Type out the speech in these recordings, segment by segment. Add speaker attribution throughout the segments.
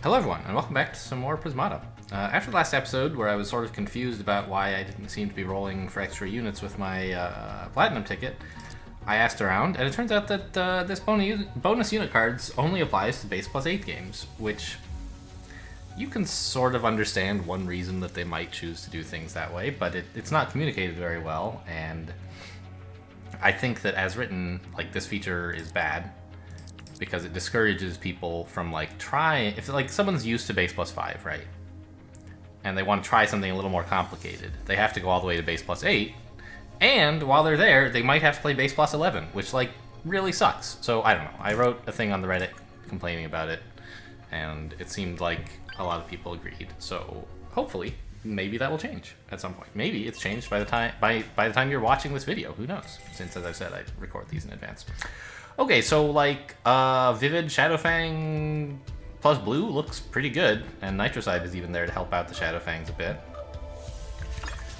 Speaker 1: Hello everyone, and welcome back to some more Prismata. After the last episode, where I was sort of confused about why I didn't seem to be rolling for extra units with my Platinum ticket, I asked around, and it turns out that this bonus unit cards only applies to base plus 8 games, which you can sort of understand one reason that they might choose to do things that way, but it's not communicated very well, and I think that as written, like, this feature is bad, because it discourages people from, like, if, like, someone's used to base plus 5, right? And they want to try something a little more complicated. They have to go all the way to base plus 8, and while they're there, they might have to play base plus 11, which, like, really sucks. So, I don't know. I wrote a thing on the Reddit complaining about it, and it seemed like a lot of people agreed. So, hopefully, maybe that will change at some point. Maybe it's changed by the time you're watching this video. Who knows? Since, as I've said, I record these in advance. Okay, so, like, Vivid Shadowfang plus blue looks pretty good, and Nitrocide is even there to help out the Shadowfangs a bit.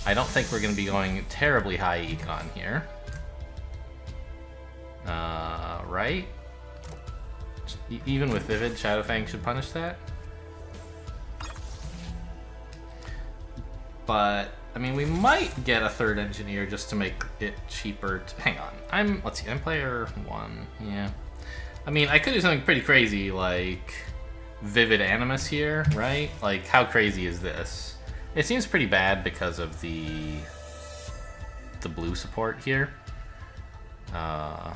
Speaker 1: I don't think we're going to be going terribly high econ here. Right? Even with Vivid, Shadowfang should punish that. But, I mean, we might get a third engineer just to make it cheaper. Hang on, let's see, I'm player 1, yeah. I mean, I could do something pretty crazy, like Vivid Animus here, right? Like, how crazy is this? It seems pretty bad because of the blue support here. Yeah,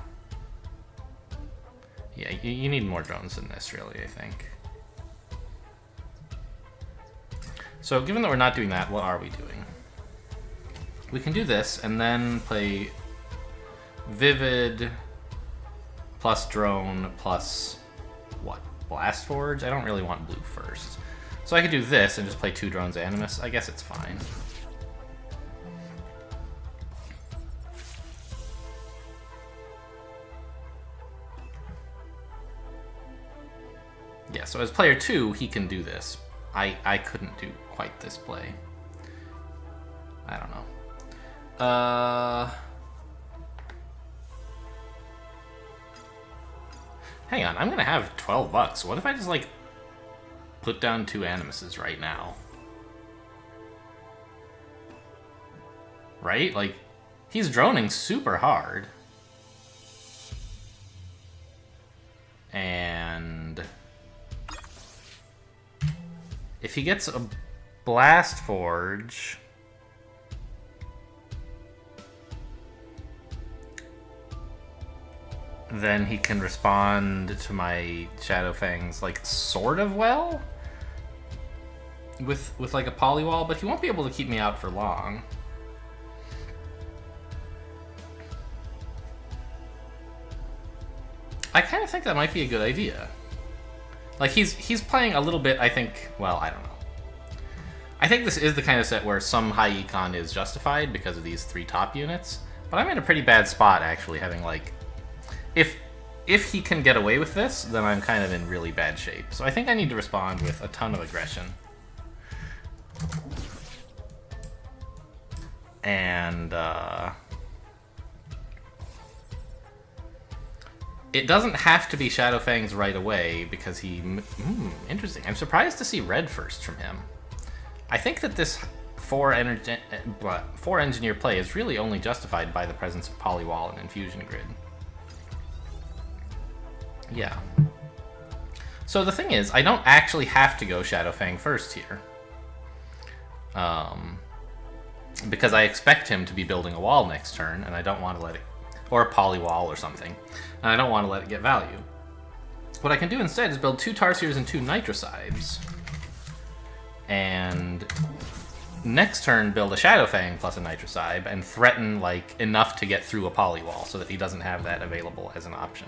Speaker 1: you need more drones than this, really, I think. So, given that we're not doing that, what are we doing? We can do this, and then play Vivid plus Drone plus, what, Blast Forge? I don't really want blue first. So I could do this and just play 2 drones Animus. I guess it's fine. Yeah, so as player 2, he can do this. I couldn't do quite this play. I don't know. Hang on, I'm gonna have 12 bucks. What if I just, like, put down 2 Animuses right now? Right? Like, he's droning super hard. And if he gets a Blast Forge, then he can respond to my Shadowfangs, like, sort of well with like a polywall, but he won't be able to keep me out for long. I kind of think that might be a good idea. Like, he's playing a little bit, I think, well, I don't know. I think this is the kind of set where some high econ is justified because of these 3 top units, but I'm in a pretty bad spot, actually, having, like, if he can get away with this, then I'm kind of in really bad shape. So I think I need to respond with a ton of aggression. And, it doesn't have to be Shadowfangs right away, because he... interesting. I'm surprised to see red first from him. I think that this 4 engineer play is really only justified by the presence of Polywall and Infusion Grid. Yeah. So the thing is, I don't actually have to go Shadowfang first here. Because I expect him to be building a wall next turn, and I don't want to let it... or a polywall or something, and I don't want to let it get value. What I can do instead is build 2 Tarsiers and 2 Nitrocides, and next turn build a Shadowfang plus a Nitrocide, and threaten, like, enough to get through a polywall so that he doesn't have that available as an option.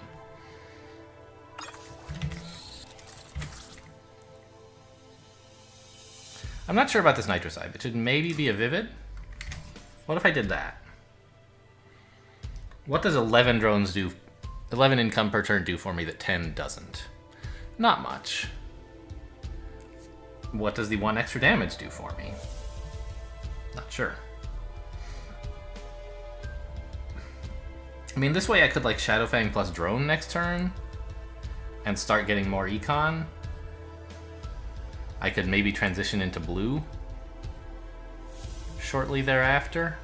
Speaker 1: I'm not sure about this Nitrocide. It should maybe be a Vivid. What if I did that? What does 11 drones do? 11 income per turn do for me that 10 doesn't? Not much. What does the 1 extra damage do for me? Not sure. I mean, this way I could, like, Shadowfang plus drone next turn and start getting more econ. I could maybe transition into blue shortly thereafter.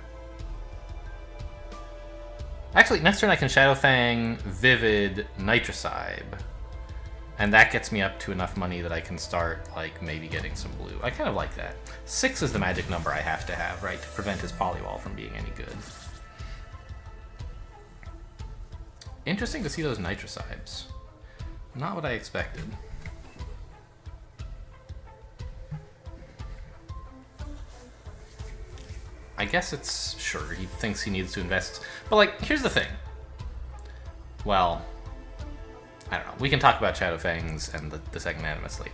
Speaker 1: Actually, next turn I can Shadow Fang, Vivid, Nitrocybe. And that gets me up to enough money that I can start, like, maybe getting some blue. I kind of like that. 6 is the magic number I have to have, right, to prevent his Poliwall from being any good. Interesting to see those Nitrocybes. Not what I expected. I guess it's... sure, he thinks he needs to invest. But, like, here's the thing. Well, I don't know. We can talk about Shadow Fangs and the second Animus later.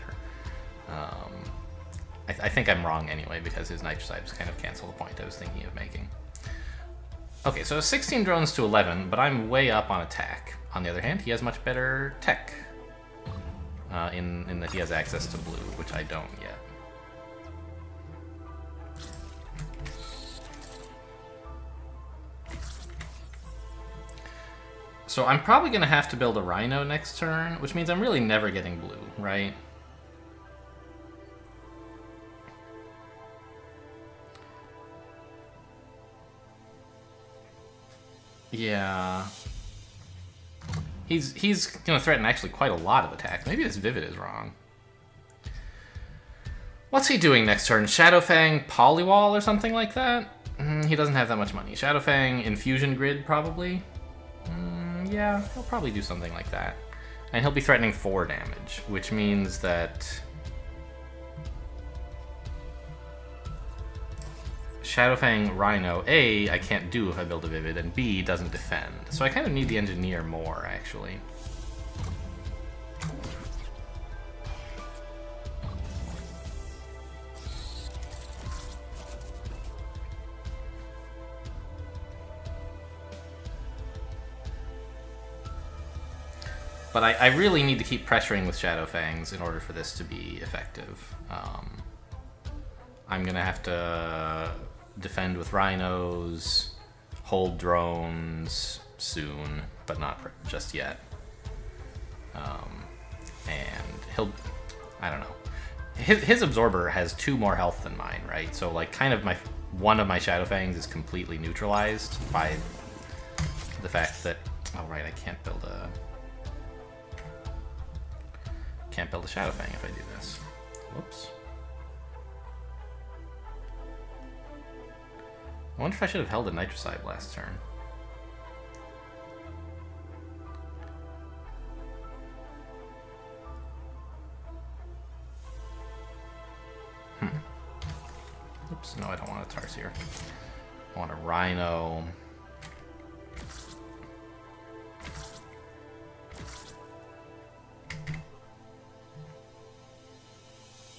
Speaker 1: I think I'm wrong anyway, because his Nitrocybes kind of cancel the point I was thinking of making. Okay, so 16 drones to 11, but I'm way up on attack. On the other hand, he has much better tech. In that he has access to blue, which I don't yet. So I'm probably going to have to build a Rhino next turn, which means I'm really never getting blue, right? Yeah. He's going to threaten actually quite a lot of attacks. Maybe this Vivid is wrong. What's he doing next turn? Shadow Fang, Poliwall or something like that? He doesn't have that much money. Shadow Fang, Infusion Grid probably? Yeah, he'll probably do something like that. And he'll be threatening 4 damage, which means that Shadow Fang Rhino, A, I can't do if I build a Vivid, and B, doesn't defend. So I kind of need the Engineer more, actually. But I really need to keep pressuring with Shadow Fangs in order for this to be effective. I'm going to have to defend with Rhinos, hold drones soon, but not just yet. And he'll... I don't know. His Absorber has 2 more health than mine, right? So, like, kind of one of my Shadow Fangs is completely neutralized by the fact that... Oh, right, I can't build a Shadow Fang if I do this. Whoops. I wonder if I should have held a Nitrocybe last turn. Oops, no, I don't want a Tarsier. I want a Rhino.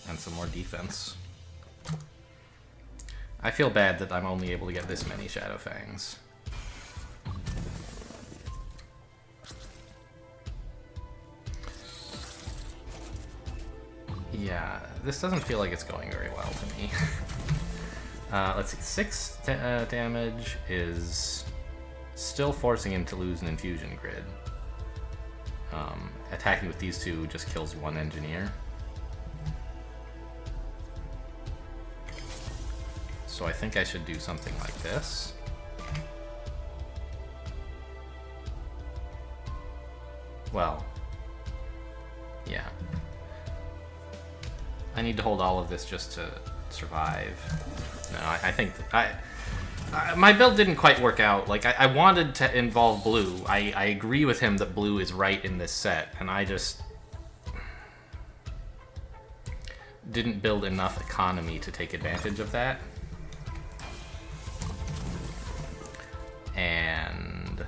Speaker 1: And some more defense. I feel bad that I'm only able to get this many Shadow Fangs. Yeah, this doesn't feel like it's going very well to me. Let's see, 6 damage is still forcing him to lose an Infusion Grid. Attacking with these 2 just kills 1 Engineer. So I think I should do something like this. Well, yeah. I need to hold all of this just to survive. No, I think that my build didn't quite work out. Like, I wanted to involve blue. I agree with him that blue is right in this set, and I just didn't build enough economy to take advantage of that. And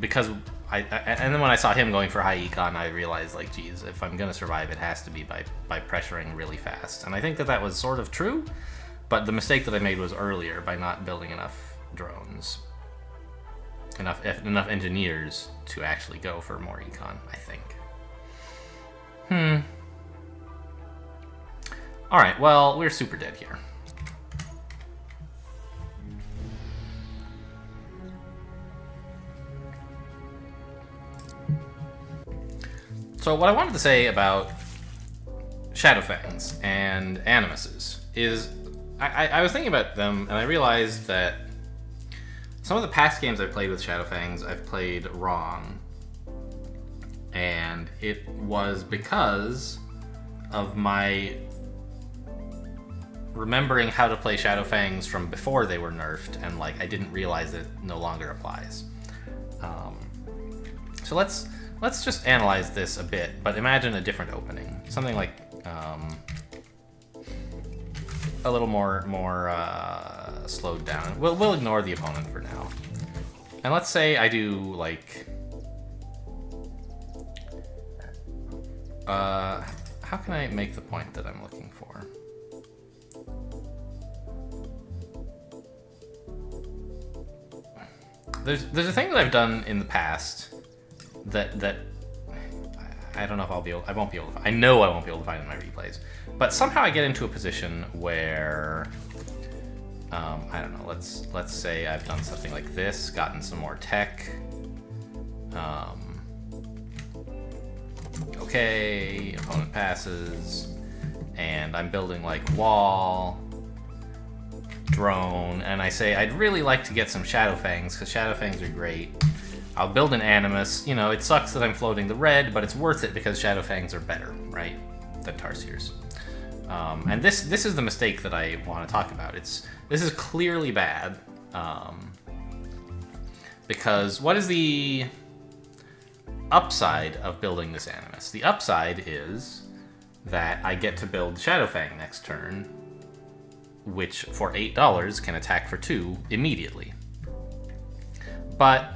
Speaker 1: because and then when I saw him going for high econ, I realized, like, geez, if I'm gonna survive, it has to be by pressuring really fast. And I think that was sort of true, but the mistake that I made was earlier by not building enough drones, enough engineers to actually go for more econ, I think. All right, well, we're super dead here. So what I wanted to say about Shadowfangs and Animuses is I was thinking about them, and I realized that some of the past games I've played with Shadowfangs I've played wrong. And it was because of my remembering how to play Shadowfangs from before they were nerfed, and like I didn't realize that it no longer applies. So let's just analyze this a bit, but imagine a different opening, something like a little more slowed down. We'll ignore the opponent for now, and let's say I do like how can I make the point that I'm looking for? There's a thing that I've done in the past that I don't know if I won't be able to. I know I won't be able to find in my replays. But somehow I get into a position where I don't know. Let's say I've done something like this, gotten some more tech. Okay, opponent passes, and I'm building like wall, drone, and I say I'd really like to get some Shadowfangs because Shadowfangs are great. I'll build an Animus. You know, it sucks that I'm floating the red, but it's worth it because Shadowfangs are better, right, than Tarsiers. And this is the mistake that I want to talk about. This is clearly bad because what is the upside of building this Animus? The upside is that I get to build Shadowfang next turn, which for $8 can attack for 2 immediately. But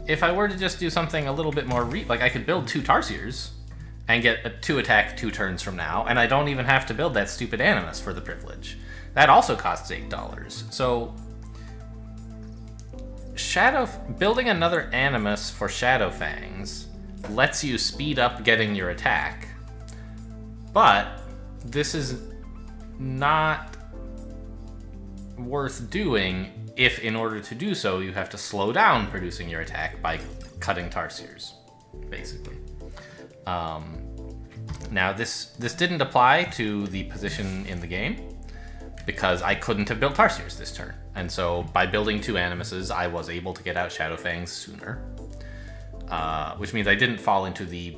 Speaker 1: if I were to just do something a little bit more like I could build 2 Tarsiers and get a 2 attack 2 turns from now, and I don't even have to build that stupid Animus for the privilege. That also costs $8. So building another Animus for Shadowfangs lets you speed up getting your attack, but this is not worth doing if, in order to do so, you have to slow down producing your attack by cutting Tarsiers, basically. Now, this didn't apply to the position in the game because I couldn't have built Tarsiers this turn. And so by building 2 Animuses, I was able to get out Shadowfangs sooner, which means I didn't fall into the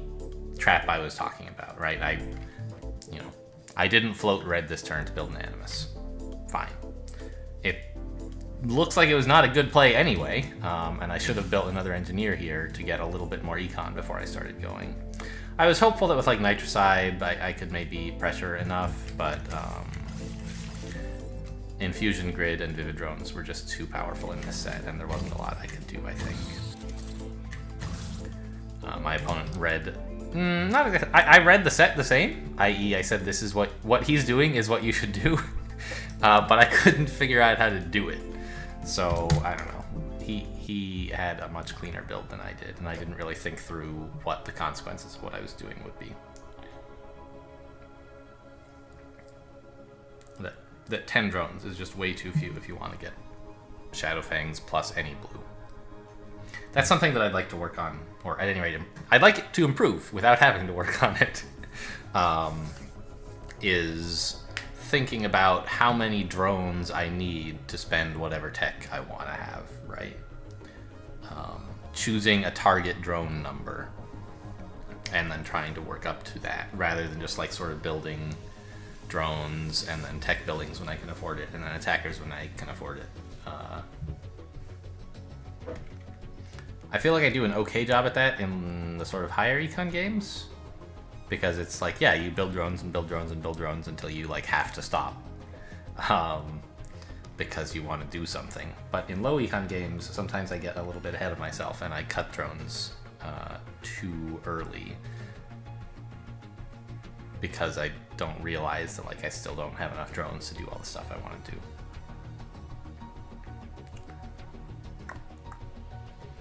Speaker 1: trap I was talking about, right? I didn't float red this turn to build an Animus. Fine. It looks like it was not a good play anyway, and I should have built another engineer here to get a little bit more econ before I started going. I was hopeful that with like Nitricide I could maybe pressure enough, but Infusion Grid and Vivid Drones were just too powerful in this set, and there wasn't a lot I could do, I think. My opponent read... not exactly. I read the set the same, i.e. I said this is what he's doing is what you should do, but I couldn't figure out how to do it. So, I don't know. He had a much cleaner build than I did, and I didn't really think through what the consequences of what I was doing would be. That 10 drones is just way too few if you want to get Shadowfangs plus any blue. That's something that I'd like to work on, or at any rate, I'd like it to improve without having to work on it, is thinking about how many drones I need to spend whatever tech I want to have, right? Choosing a target drone number and then trying to work up to that, rather than just like sort of building drones and then tech buildings when I can afford it, and then attackers when I can afford it. I feel like I do an okay job at that in the sort of higher econ games, because it's like, yeah, you build drones and build drones and build drones until you like have to stop, because you want to do something. But in low econ games, sometimes I get a little bit ahead of myself and I cut drones too early, because I don't realize that like I still don't have enough drones to do all the stuff I want to do.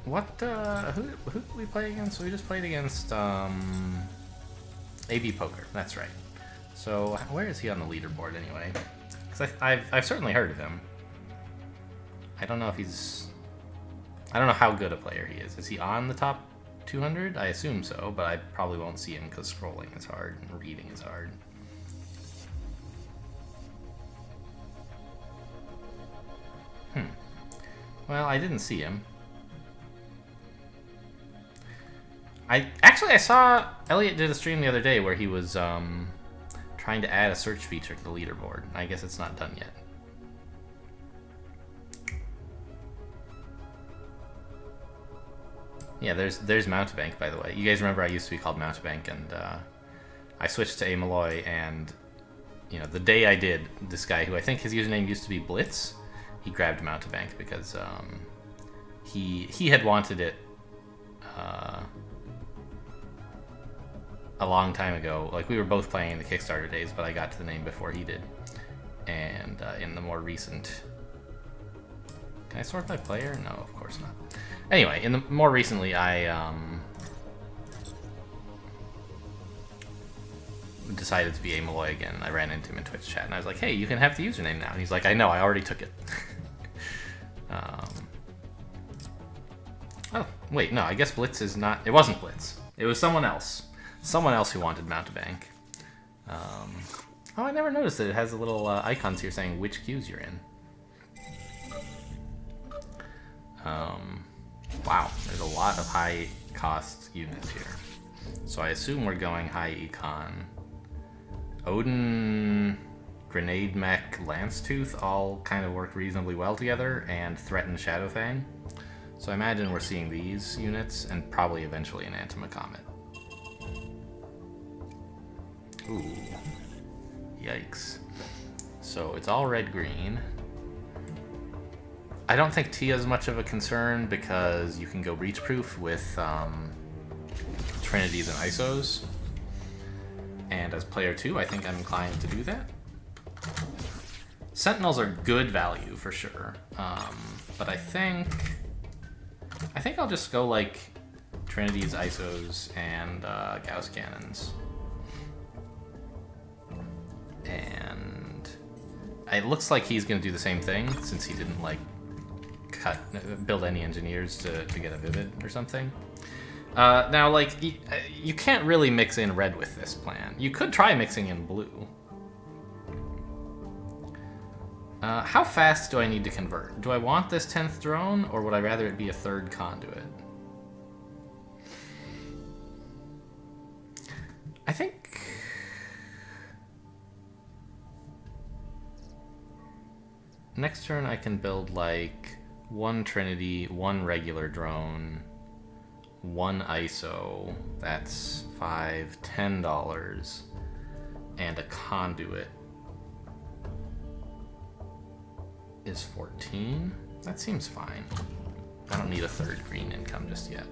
Speaker 1: What, who did we play against? We just played against, AB Poker, that's right. So, where is he on the leaderboard anyway? Because I've certainly heard of him. I don't know if he's... I don't know how good a player he is. Is he on the top 200? I assume so, but I probably won't see him because scrolling is hard and reading is hard. Well, I didn't see him. I saw Elliot did a stream the other day where he was trying to add a search feature to the leaderboard. I guess it's not done yet. Yeah, there's Mountebank, by the way. You guys remember I used to be called Mountebank, and I switched to Amaloy, and you know, the day I did, this guy who I think his username used to be Blitz, he grabbed Mountebank because he had wanted it a long time ago. Like, we were both playing in the Kickstarter days, but I got to the name before he did. And in the more recent... Can I sort by player? No, of course not. Anyway, in the more recently, I decided to be Amaloy again. I ran into him in Twitch chat, and I was like, hey, you can have the username now. And he's like, I know, I already took it. Oh, wait, no, I guess Blitz is not... It wasn't Blitz. It was someone else. Someone else who wanted Mountebank. Oh, I never noticed that it has the little icons here saying which queues you're in. Wow, there's a lot of high-cost units here. So I assume we're going high econ. Odin, Grenade Mech, Lance-Tooth all kind of work reasonably well together, and Threaten Shadowfang. So I imagine we're seeing these units, and probably eventually an Antima Comet. Ooh. Yikes. So it's all red-green. I don't think Tia's much of a concern because you can go breach-proof with Trinities and ISOs. And as player 2, I think I'm inclined to do that. Sentinels are good value for sure, but I think I'll just go like Trinities, ISOs, and Gauss cannons. And it looks like he's going to do the same thing since he didn't like build any engineers to get a Vivid or something. Now, like, you can't really mix in red with this plan. You could try mixing in blue. How fast do I need to convert? Do I want this 10th drone, or would I rather it be a 3rd conduit? I think... Next turn I can build, like, 1 Trinity, 1 regular drone, 1 ISO, that's $10, and a conduit is 14. That seems fine. I don't need a 3rd green income just yet.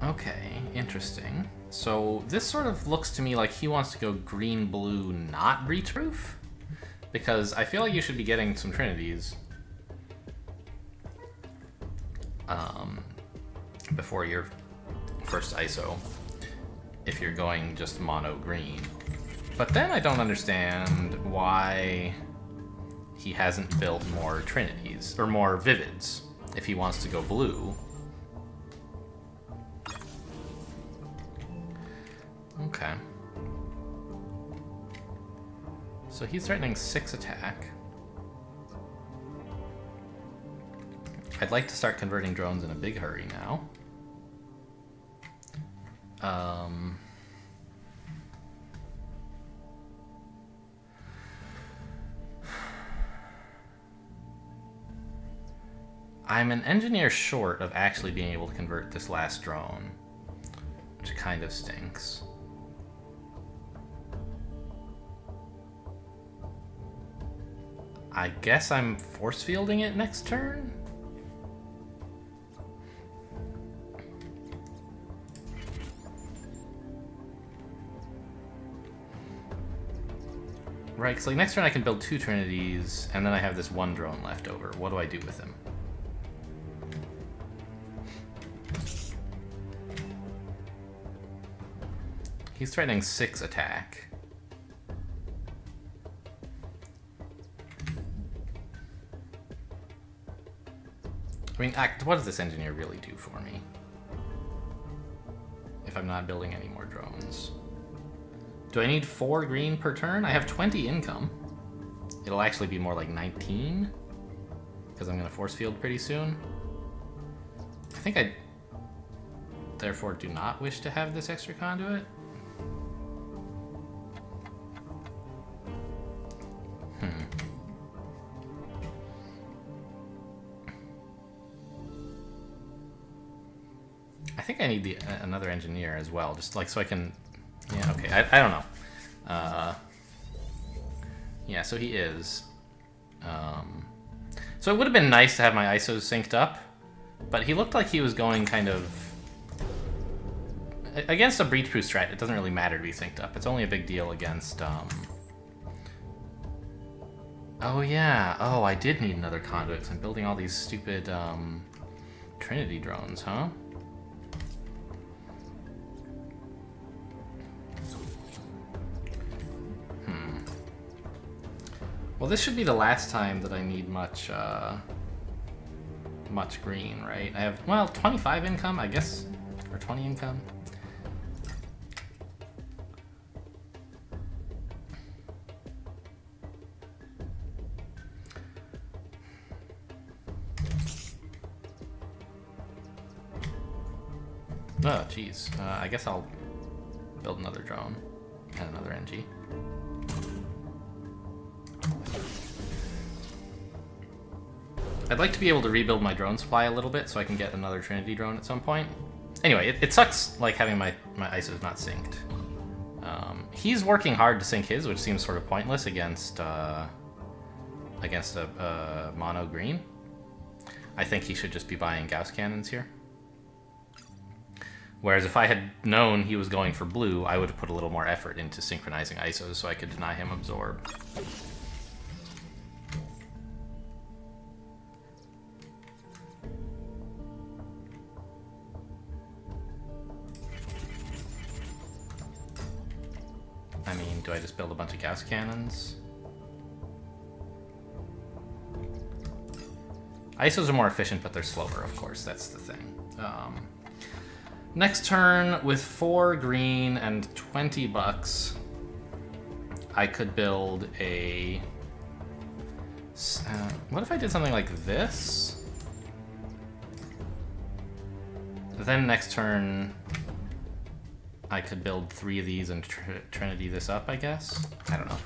Speaker 1: Okay, interesting. So this sort of looks to me like he wants to go green-blue, not breach-proof? Because I feel like you should be getting some Trinities before your first ISO, if you're going just mono-green. But then I don't understand why he hasn't built more Trinities, or more Vivids, if he wants to go blue. Okay. So he's threatening 6 attack. I'd like to start converting drones in a big hurry now. I'm an engineer short of actually being able to convert this last drone, which kind of stinks. I guess I'm force fielding it next turn? Right, because like next turn I can build 2 Trinities, and then I have this 1 drone left over. What do I do with him? He's threatening 6 attack. I mean, what does this engineer really do for me? If I'm not building any more drones. Do I need 4 green per turn? I have 20 income. It'll actually be more like 19. Because I'm going to force field pretty soon. I think I therefore do not wish to have this extra conduit. I think I need another engineer as well, just like so I can. Yeah, okay. I don't know. Yeah, so he is. So it would have been nice to have my ISOs synced up, but he looked like he was going kind of against a breach-proof strat. It doesn't really matter to be synced up. It's only a big deal against. Oh yeah. Oh, I did need another conduit. 'Cause I'm building all these stupid Trinity drones, huh? Well, this should be the last time that I need much green, right? I have, well, 25 income, I guess, or 20 income. Oh, geez. I guess I'll build another drone and another NG. I'd like to be able to rebuild my drone supply a little bit so I can get another Trinity drone at some point. Anyway, it sucks like having my ISOs not synced. He's working hard to sync his, which seems sort of pointless against a mono green. I think he should just be buying Gauss cannons here. Whereas if I had known he was going for blue, I would have put a little more effort into synchronizing ISOs so I could deny him absorb. I mean, do I just build a bunch of Gauss cannons? ISOs are more efficient, but they're slower, of course. That's the thing. Next turn, with 4 green and 20 bucks, I could build a... what if I did something like this? Then next turn, I could build 3 of these and Trinity this up, I guess? I don't know.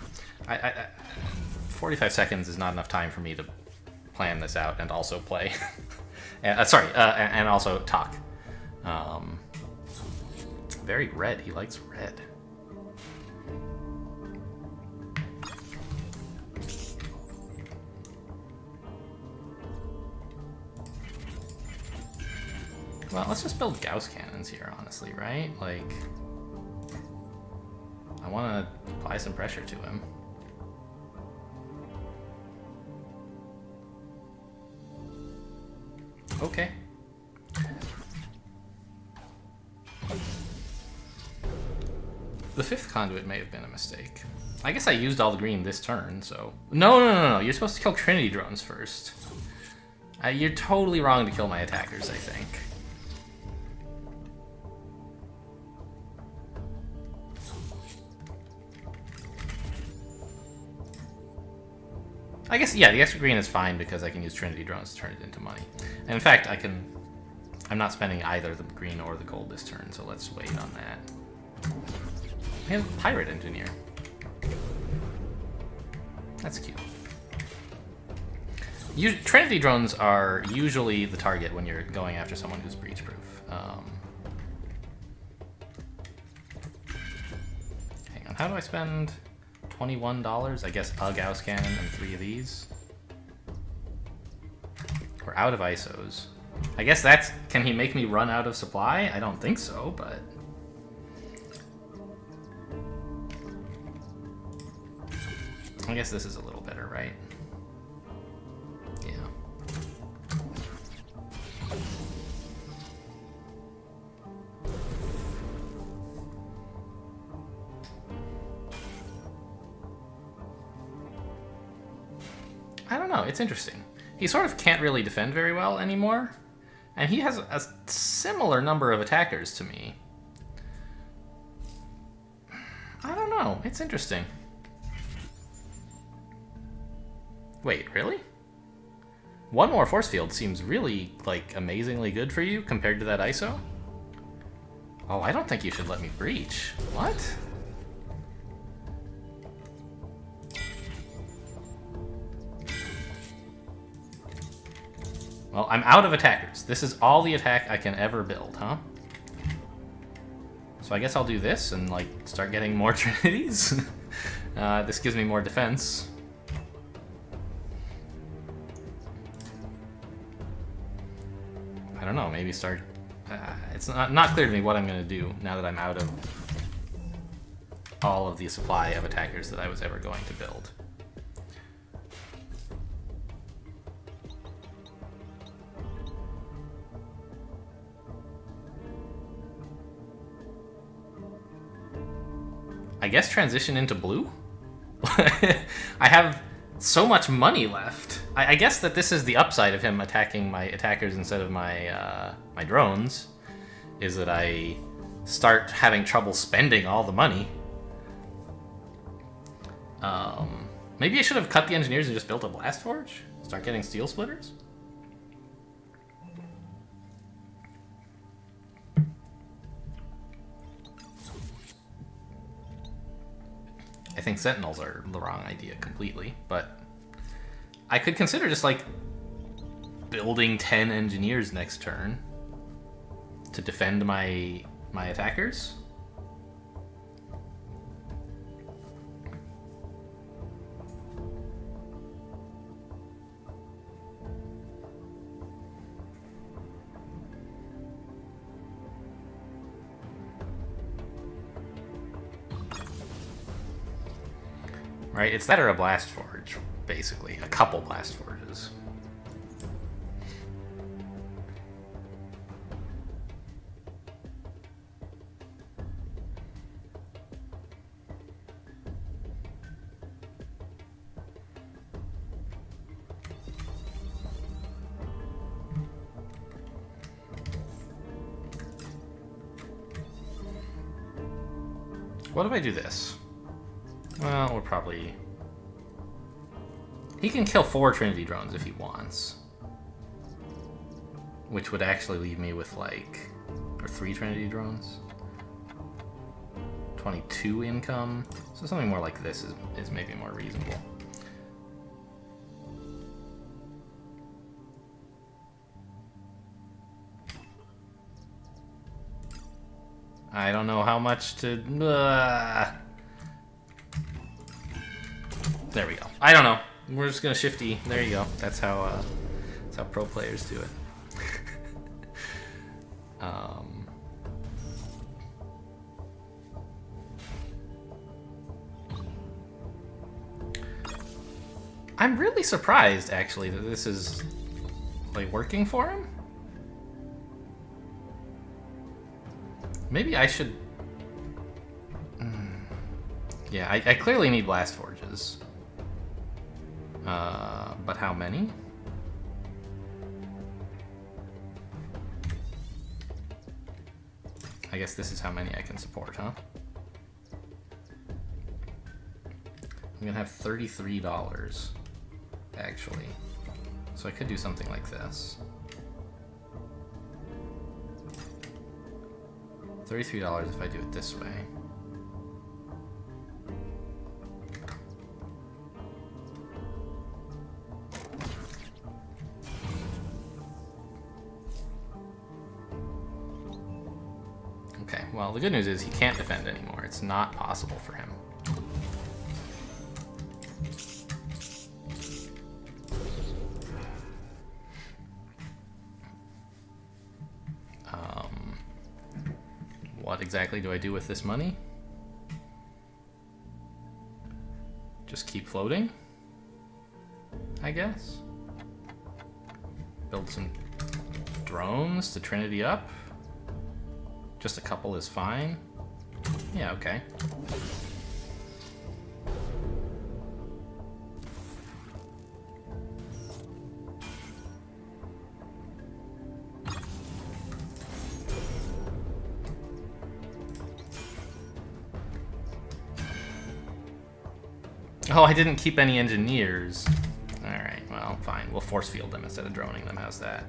Speaker 1: 45 seconds is not enough time for me to plan this out and also play. And also talk. Very red. He likes red. Well, let's just build Gauss cannons here, honestly, right? Like, I want to apply some pressure to him. Okay. The 5th conduit may have been a mistake. I guess I used all the green this turn, so... No. You're supposed to kill Trinity drones first. You're totally wrong to kill my attackers, I think. I guess, yeah, the extra green is fine because I can use Trinity drones to turn it into money. And in fact, I'm not spending either the green or the gold this turn, so let's wait on that. We have a pirate engineer. That's cute. Trinity drones are usually the target when you're going after someone who's breach-proof. Hang on, how do I spend $21? I guess a Gauss cannon and 3 of these. We're out of ISOs. I guess that's... Can he make me run out of supply? I don't think so, but... I guess this is a little better, right? Yeah. I don't know, it's interesting. He sort of can't really defend very well anymore, and he has a similar number of attackers to me. I don't know, it's interesting. Wait, really? One more force field seems really, like, amazingly good for you compared to that ISO? Oh, I don't think you should let me breach. What? Well, I'm out of attackers. This is all the attack I can ever build, huh? So I guess I'll do this and, like, start getting more Trinities. This gives me more defense. I don't know, maybe start... it's not clear to me what I'm going to do now that I'm out of all of the supply of attackers that I was ever going to build. I guess transition into blue? I have so much money left. I guess that this is the upside of him attacking my attackers instead of my my drones, is that I start having trouble spending all the money. Maybe I should have cut the engineers and just built a blast forge? Start getting steel splitters? I think sentinels are the wrong idea completely, but I could consider just like building 10 engineers next turn to defend my attackers. Right, it's that or a blast forge, basically. A couple blast forges. What if I do this? Well, we're probably... He can kill 4 Trinity drones if he wants. Which would actually leave me with, like... Or 3 Trinity drones. 22 income. So something more like this is maybe more reasonable. I don't know how much to... There we go. I don't know. We're just gonna shifty. There you go. That's how pro players do it. I'm really surprised, actually, that this is like working for him. Maybe I should... Yeah, I clearly need blast forges. But how many? I guess this is how many I can support, huh? I'm gonna have $33, actually. So I could do something like this. $33 if I do it this way. Okay, well, the good news is he can't defend anymore. It's not possible for him. What exactly do I do with this money? Just keep floating, I guess. Build some drones to Trinity up. Just a couple is fine. Yeah, okay. Oh, I didn't keep any engineers. Alright, well, fine. We'll force field them instead of droning them. How's that?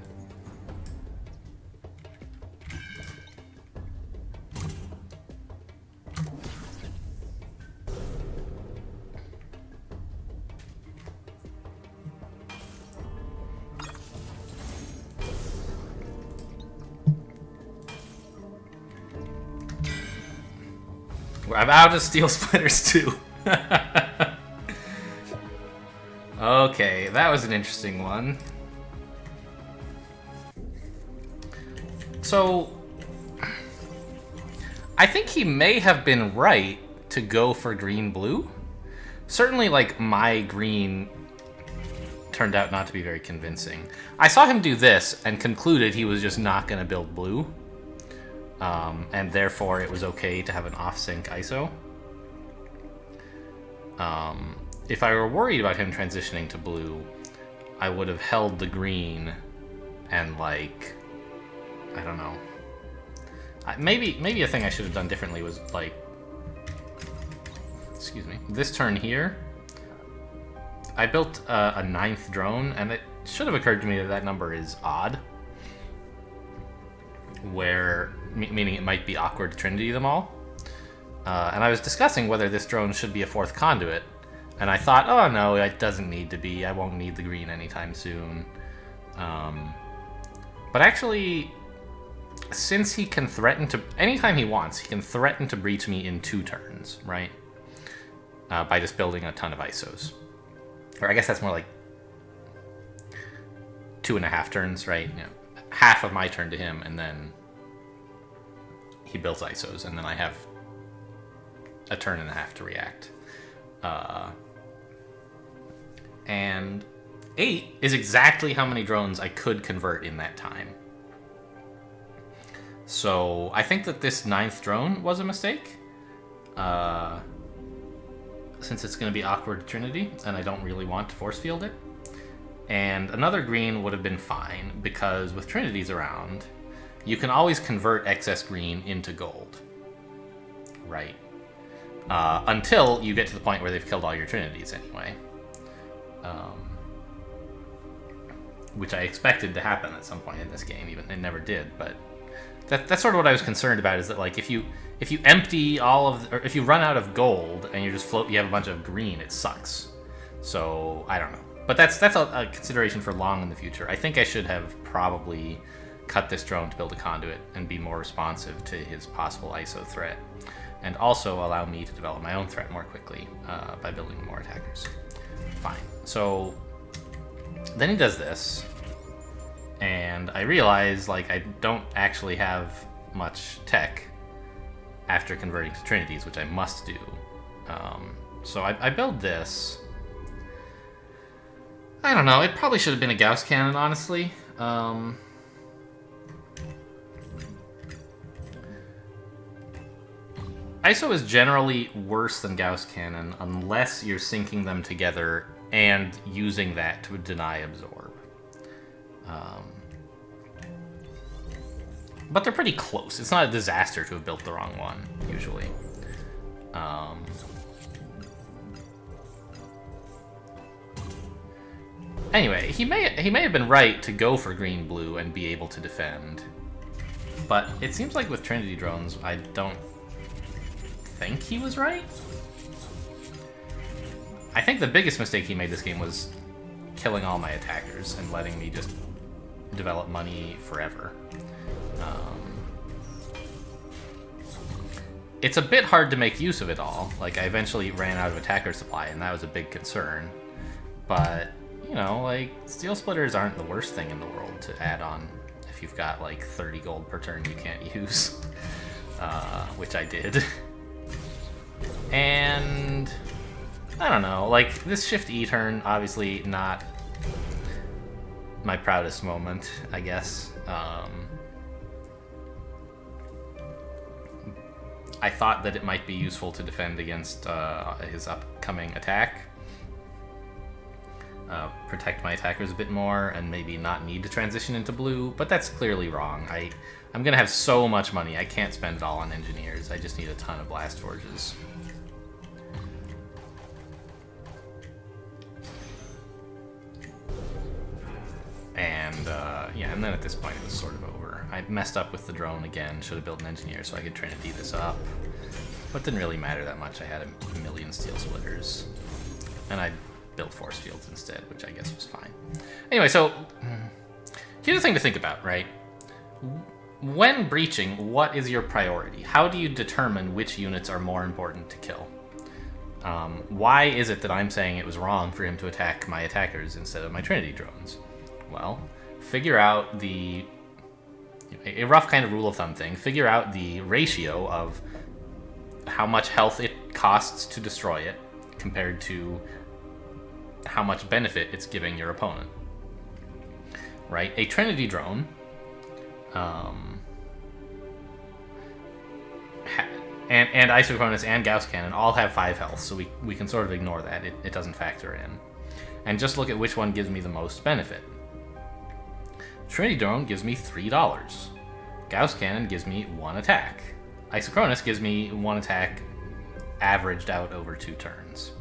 Speaker 1: I'm out of steel splitters too. Okay, that was an interesting one. So, I think he may have been right to go for green-blue. Certainly, like, my green turned out not to be very convincing. I saw him do this and concluded he was just not going to build blue. And therefore, it was okay to have an off-sync ISO. If I were worried about him transitioning to blue, I would have held the green and, like, I don't know. Maybe a thing I should have done differently was, like, excuse me, this turn here, I built a 9th drone, and it should have occurred to me that that number is odd. Meaning it might be awkward to Trinity them all. And I was discussing whether this drone should be a 4th conduit, and I thought, oh no, it doesn't need to be. I won't need the green anytime soon. But actually, since he can threaten to, anytime he wants, he can threaten to breach me in 2 turns, right? By just building a ton of ISOs. Or I guess that's more like 2.5 turns, right? You know, half of my turn to him, and then he builds ISOs, and then I have a turn and a half to react. And 8 is exactly how many drones I could convert in that time. So I think that this 9th drone was a mistake. Since it's going to be awkward to Trinity, and I don't really want to force field it. And another green would have been fine, because with Trinities around, you can always convert excess green into gold. Right? Until you get to the point where they've killed all your Trinities anyway. Which I expected to happen at some point in this game, even it never did, but that's sort of what I was concerned about, is that, like, if you empty all of, or if you run out of gold and you have a bunch of green, it sucks. So I don't know, but that's a consideration for long in the future. I think I should have probably cut this drone to build a conduit and be more responsive to his possible ISO threat, and also allow me to develop my own threat more quickly by building more attackers. Fine. So then he does this, and I realize, like, I don't actually have much tech after converting to Trinities, which I must do. So I build this. I don't know, it probably should have been a Gauss cannon, honestly. ISO is generally worse than Gauss cannon unless you're syncing them together and using that to deny absorb. But they're pretty close. It's not a disaster to have built the wrong one, usually. Anyway, he may have been right to go for green-blue and be able to defend. But it seems like with Trinity drones, I don't think he was right. I think the biggest mistake he made this game was killing all my attackers and letting me just develop money forever. It's a bit hard to make use of it all. Like, I eventually ran out of attacker supply, and that was a big concern. But, you know, like, steel splitters aren't the worst thing in the world to add on if you've got, like, 30 gold per turn you can't use. Which I did. And I don't know, like, this Shift E turn, obviously not my proudest moment, I guess. I thought that it might be useful to defend against his upcoming attack. Protect my attackers a bit more, and maybe not need to transition into blue, but that's clearly wrong. I'm gonna have so much money, I can't spend it all on engineers. I just need a ton of blast forges. And yeah, and then at this point it was sort of over. I messed up with the drone again. Should have built an engineer so I could Trinity this up. But it didn't really matter that much. I had a million steel splitters. And I built force fields instead, which I guess was fine. Anyway, so here's the thing to think about, right? When breaching, what is your priority? How do you determine which units are more important to kill? Why is it that I'm saying it was wrong for him to attack my attackers instead of my Trinity drones? Well, figure out a rough kind of rule of thumb thing. Figure out the ratio of how much health it costs to destroy it compared to how much benefit it's giving your opponent. Right? A Trinity drone and Isochronous and Gauss Cannon all have 5 health, so we can sort of ignore that. It doesn't factor in. And just look at which one gives me the most benefit. Trinity drone gives me $3. Gauss Cannon gives me 1 attack. Isochronous gives me 1 attack averaged out over 2 turns.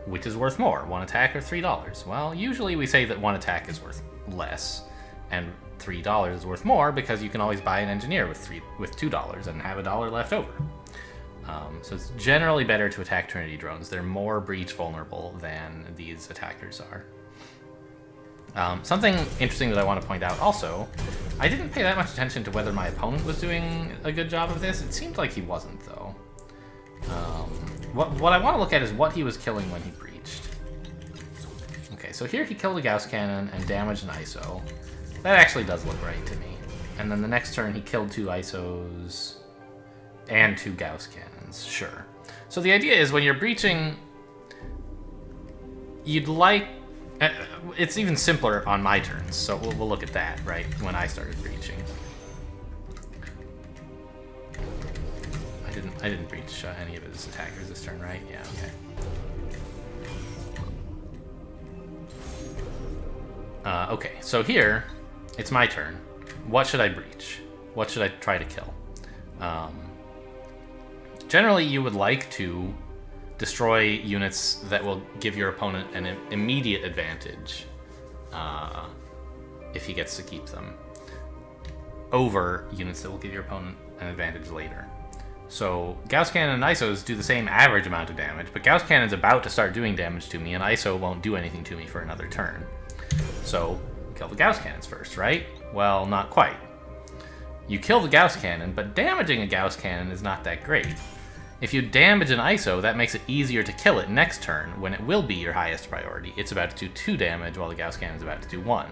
Speaker 1: Which is worth more, 1 attack or $3? Well, usually we say that 1 attack is worth less, and $3 is worth more because you can always buy an engineer with $2 and have $1 left over. So it's generally better to attack Trinity drones. They're more breach vulnerable than these attackers are. Something interesting that I want to point out also, I didn't pay that much attention to whether my opponent was doing a good job of this. It seemed like he wasn't, though. What I want to look at is what he was killing when he breached. Okay, so here he killed a Gauss Cannon and damaged an ISO. That actually does look right to me. And then the next turn he killed 2 ISOs and 2 Gauss Cannons, sure. So the idea is when you're breaching, you'd like... it's even simpler on my turns, so we'll look at that, right, when I started breaching. I didn't breach any of his attackers this turn, right? Yeah, okay. Okay, so here, it's my turn. What should I breach? What should I try to kill? Generally, you would like to destroy units that will give your opponent an immediate advantage if he gets to keep them, over units that will give your opponent an advantage later. So Gauss Cannon and ISOs do the same average amount of damage, but Gauss Cannon's about to start doing damage to me, and ISO won't do anything to me for another turn. So kill the Gauss Cannons first, right? Well, not quite. You kill the Gauss Cannon, but damaging a Gauss Cannon is not that great. If you damage an ISO, that makes it easier to kill it next turn, when it will be your highest priority. It's about to do 2 damage, while the Gauss Cannon's about to do 1.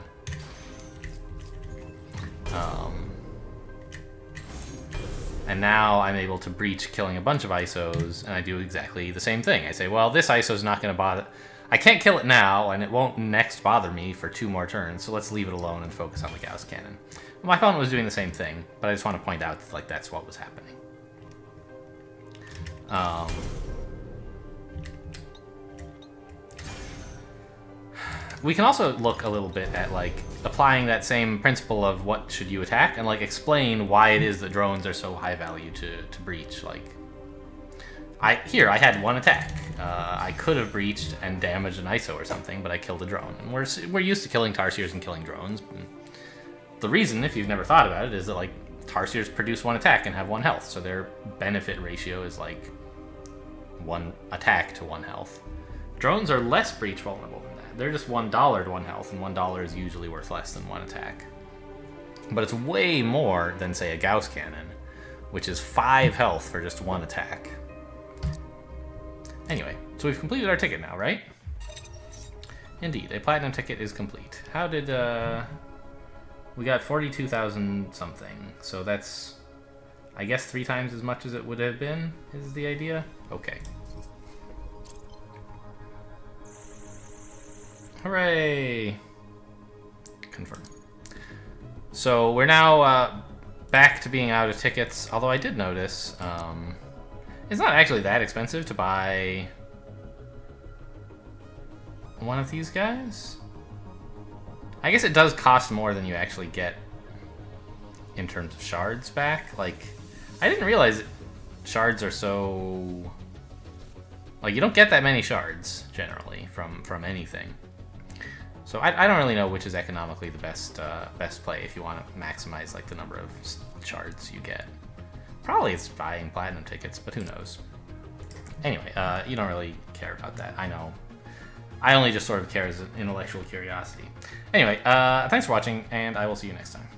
Speaker 1: And now I'm able to breach killing a bunch of ISOs, and I do exactly the same thing. I say, well, this ISO's not going to bother... I can't kill it now, and it won't next bother me for 2 more turns, so let's leave it alone and focus on the Gauss Cannon. Well, my opponent was doing the same thing, but I just want to point out that, like, that's what was happening. We can also look a little bit at, like, applying that same principle of what should you attack, and, like, explain why it is that drones are so high value to breach. Like, I had 1 attack. I could have breached and damaged an ISO or something, but I killed a drone. And we're used to killing Tarsiers and killing drones. And the reason, if you've never thought about it, is that, like, Tarsiers produce 1 attack and have 1 health, so their benefit ratio is, like, 1 attack to 1 health. Drones are less breach vulnerable than that. They're just $1 to 1 health, and $1 is usually worth less than 1 attack. But it's way more than, say, a Gauss Cannon, which is 5 health for just 1 attack. Anyway, so we've completed our ticket now, right? Indeed, a platinum ticket is complete. How did, we got 42,000 something, so that's, I guess, 3 times as much as it would have been, is the idea? Okay. Hooray! Confirm. So we're now back to being out of tickets, although I did notice it's not actually that expensive to buy one of these guys. I guess it does cost more than you actually get in terms of shards back. Like, I didn't realize shards are so... Like, you don't get that many shards, generally, from anything. So I don't really know which is economically the best play if you want to maximize like the number of shards you get. Probably it's buying platinum tickets, but who knows? Anyway, you don't really care about that. I know. I only just sort of care as an intellectual curiosity. Anyway, thanks for watching, and I will see you next time.